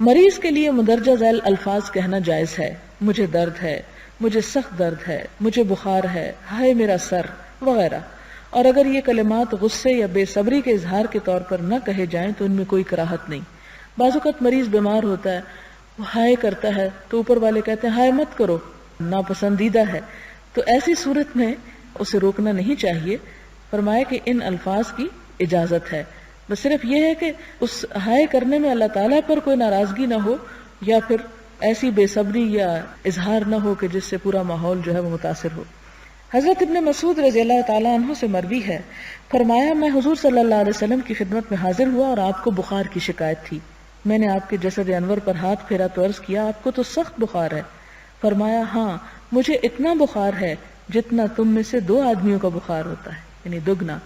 مریض کے لیے مندرجہ ذیل الفاظ کہنا جائز ہے: مجھے درد ہے، مجھے سخت درد ہے، مجھے بخار ہے، ہائے میرا سر، وغیرہ. اور اگر یہ کلمات غصے یا بے صبری کے اظہار کے طور پر نہ کہے جائیں تو ان میں کوئی کراہت نہیں. بعض اوقات مریض بیمار ہوتا ہے، وہ ہائے کرتا ہے تو اوپر والے کہتے ہیں ہائے مت کرو، ناپسندیدہ ہے، تو ایسی صورت میں اسے روکنا نہیں چاہیے. فرمایا کہ ان الفاظ کی اجازت ہے، بس صرف یہ ہے کہ اس ہائے کرنے میں اللہ تعالیٰ پر کوئی ناراضگی نہ ہو یا پھر ایسی بے صبری یا اظہار نہ ہو کہ جس سے پورا ماحول جو ہے وہ متاثر ہو. حضرت ابن مسعود رضی اللہ تعالیٰ عنہ سے مروی ہے، فرمایا میں حضور صلی اللہ علیہ وسلم کی خدمت میں حاضر ہوا اور آپ کو بخار کی شکایت تھی. میں نے آپ کے جسد انور پر ہاتھ پھیرا تو عرض کیا آپ کو تو سخت بخار ہے. فرمایا ہاں مجھے اتنا بخار ہے جتنا تم میں سے 2 آدمیوں کا بخار ہوتا ہے، یعنی دگنا،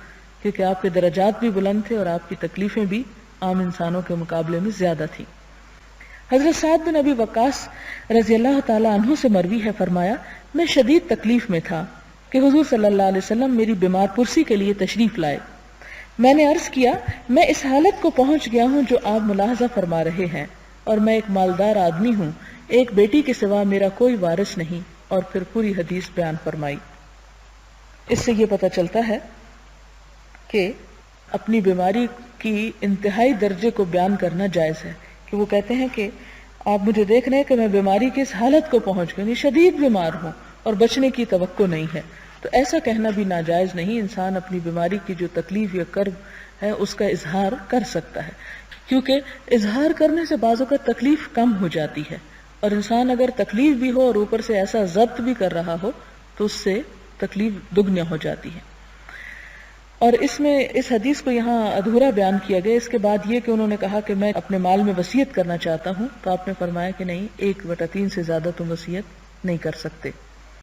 کیونکہ آپ کے درجات بھی بلند تھے اور آپ کی تکلیفیں بھی عام انسانوں کے مقابلے میں زیادہ تھیں. حضرت سعد بن ابی وقاص رضی اللہ تعالیٰ عنہ سے مروی ہے، فرمایا میں شدید تکلیف میں تھا کہ حضور صلی اللہ علیہ وسلم میری بیمار پرسی کے لیے تشریف لائے. میں نے عرض کیا میں اس حالت کو پہنچ گیا ہوں جو آپ ملاحظہ فرما رہے ہیں، اور میں ایک مالدار آدمی ہوں، ایک بیٹی کے سوا میرا کوئی وارث نہیں. اور پھر پوری حدیث بیان فرمائی. اس سے یہ پتہ چلتا ہے کہ اپنی بیماری کی انتہائی درجے کو بیان کرنا جائز ہے، کہ وہ کہتے ہیں کہ آپ مجھے دیکھ رہے ہیں کہ میں بیماری کی اس حالت کو پہنچ گئی، شدید بیمار ہوں اور بچنے کی توقع نہیں ہے. تو ایسا کہنا بھی ناجائز نہیں. انسان اپنی بیماری کی جو تکلیف یا کرب ہے اس کا اظہار کر سکتا ہے، کیونکہ اظہار کرنے سے بعض اوقات تکلیف کم ہو جاتی ہے، اور انسان اگر تکلیف بھی ہو اور اوپر سے ایسا ضبط بھی کر رہا ہو تو اس سے تکلیف دگنی ہو جاتی ہے. اور اس میں اس حدیث کو یہاں ادھورا بیان کیا گیا. اس کے بعد یہ کہ انہوں نے کہا کہ میں اپنے مال میں وصیت کرنا چاہتا ہوں، تو آپ نے فرمایا کہ نہیں، 1/3 سے زیادہ تم وصیت نہیں کر سکتے.